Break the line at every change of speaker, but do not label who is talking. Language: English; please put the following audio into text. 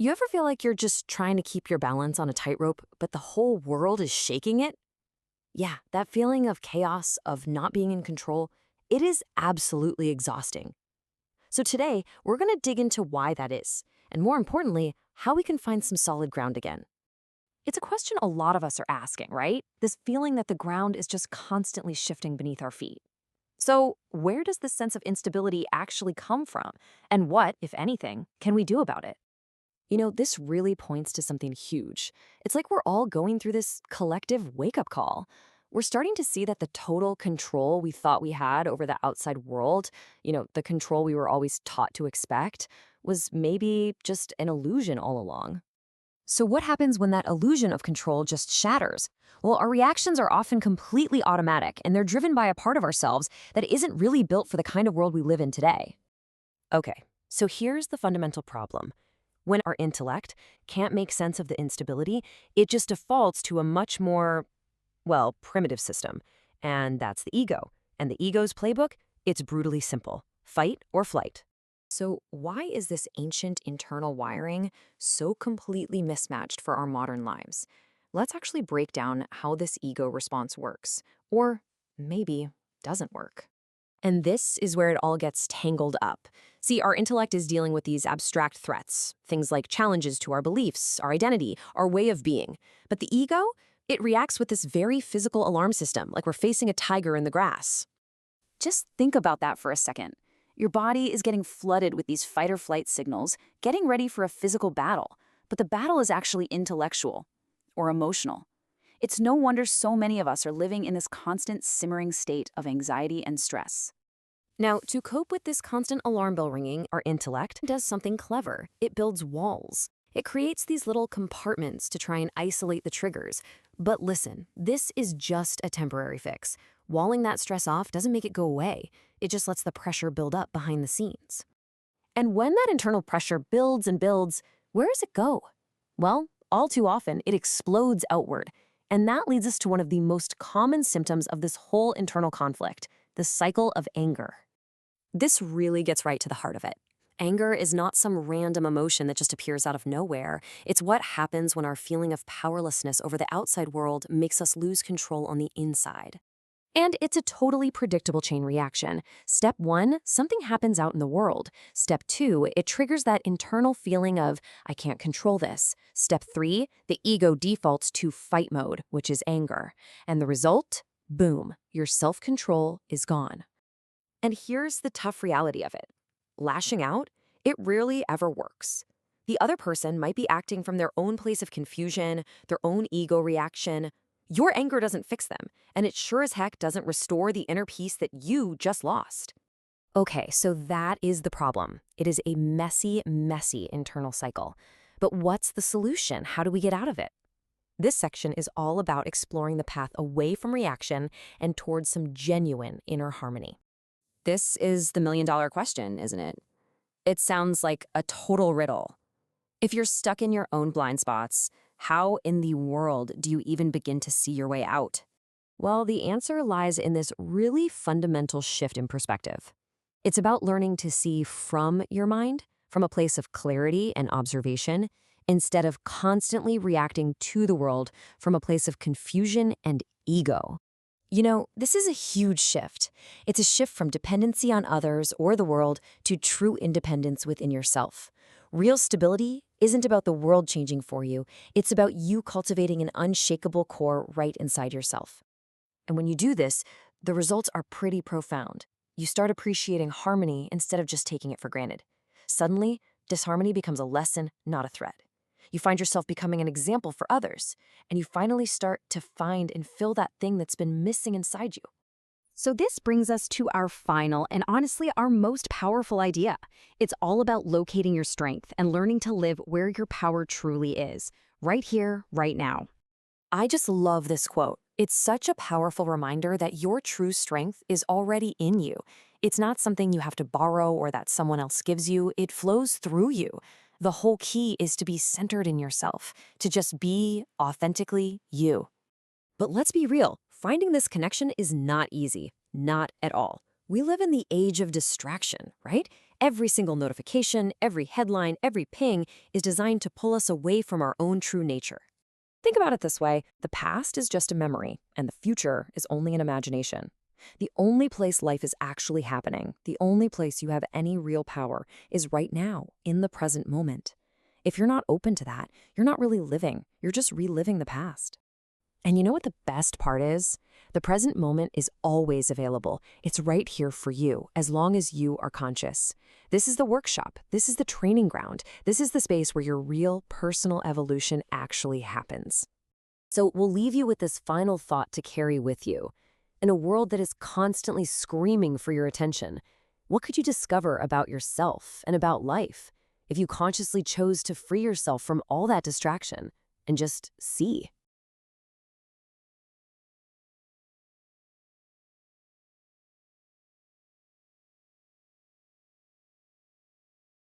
You ever feel like you're just trying to keep your balance on a tightrope, but the whole world is shaking it? Yeah, that feeling of chaos, of not being in control, it is absolutely exhausting. So today, we're going to dig into why that is, and more importantly, how we can find some solid ground again. It's a question a lot of us are asking, right? This feeling that the ground is just constantly shifting beneath our feet. So, where does this sense of instability actually come from? And what, if anything, can we do about it? This really points to something huge. It's like we're all going through this collective wake-up call. We're starting to see that the total control we thought we had over the outside world, the control we were always taught to expect, was maybe just an illusion all along. So what happens when that illusion of control just shatters? Well, our reactions are often completely automatic, and they're driven by a part of ourselves that isn't really built for the kind of world we live in today. Okay, so here's the fundamental problem. When our intellect can't make sense of the instability, it just defaults to a much more, well, primitive system. And that's the ego. And the ego's playbook, it's brutally simple. Fight or flight. So why is this ancient internal wiring so completely mismatched for our modern lives? Let's actually break down how this ego response works. Or maybe doesn't work. And this is where it all gets tangled up. See, our intellect is dealing with these abstract threats, things like challenges to our beliefs, our identity, our way of being. But the ego, it reacts with this very physical alarm system, like we're facing a tiger in the grass. Just think about that for a second. Your body is getting flooded with these fight or flight signals, getting ready for a physical battle. But the battle is actually intellectual or emotional. It's no wonder so many of us are living in this constant simmering state of anxiety and stress. Now, to cope with this constant alarm bell ringing, our intellect does something clever. It builds walls. It creates these little compartments to try and isolate the triggers. But listen, this is just a temporary fix. Walling that stress off doesn't make it go away. It just lets the pressure build up behind the scenes. And when that internal pressure builds and builds, where does it go? Well, all too often, it explodes outward. And that leads us to one of the most common symptoms of this whole internal conflict, the cycle of anger. This really gets right to the heart of it. Anger is not some random emotion that just appears out of nowhere. It's what happens when our feeling of powerlessness over the outside world makes us lose control on the inside. And it's a totally predictable chain reaction. Step 1, something happens out in the world. Step 2, it triggers that internal feeling of, I can't control this. Step 3, the ego defaults to fight mode, which is anger. And the result? Boom, your self-control is gone. And here's the tough reality of it. Lashing out, it rarely ever works. The other person might be acting from their own place of confusion, their own ego reaction. Your anger doesn't fix them, and it sure as heck doesn't restore the inner peace that you just lost. Okay, so that is the problem. It is a messy, messy internal cycle. But what's the solution? How do we get out of it? This section is all about exploring the path away from reaction and towards some genuine inner harmony. This is the million-dollar question, isn't it? It sounds like a total riddle. If you're stuck in your own blind spots, how in the world do you even begin to see your way out? Well, the answer lies in this really fundamental shift in perspective. It's about learning to see from your mind, from a place of clarity and observation, instead of constantly reacting to the world from a place of confusion and ego. This is a huge shift. It's a shift from dependency on others or the world to true independence within yourself. Real stability isn't about the world changing for you. It's about you cultivating an unshakable core right inside yourself. And when you do this, the results are pretty profound. You start appreciating harmony instead of just taking it for granted. Suddenly, disharmony becomes a lesson, not a threat. You find yourself becoming an example for others, and you finally start to find and fill that thing that's been missing inside you. So this brings us to our final and honestly our most powerful idea. It's all about locating your strength and learning to live where your power truly is, right here, right now. I just love this quote. It's such a powerful reminder that your true strength is already in you. It's not something you have to borrow or that someone else gives you. It flows through you. The whole key is to be centered in yourself, to just be authentically you. But let's be real, finding this connection is not easy, not at all. We live in the age of distraction, right? Every single notification, every headline, every ping is designed to pull us away from our own true nature. Think about it this way: the past is just a memory, and the future is only an imagination. The only place life is actually happening, the only place you have any real power, is right now, in the present moment. If you're not open to that, you're not really living, you're just reliving the past. And you know what the best part is? The present moment is always available. It's right here for you, as long as you are conscious. This is the workshop. This is the training ground. This is the space where your real personal evolution actually happens. So we'll leave you with this final thought to carry with you. In a world that is constantly screaming for your attention, what could you discover about yourself and about life if you consciously chose to free yourself from all that distraction and just see?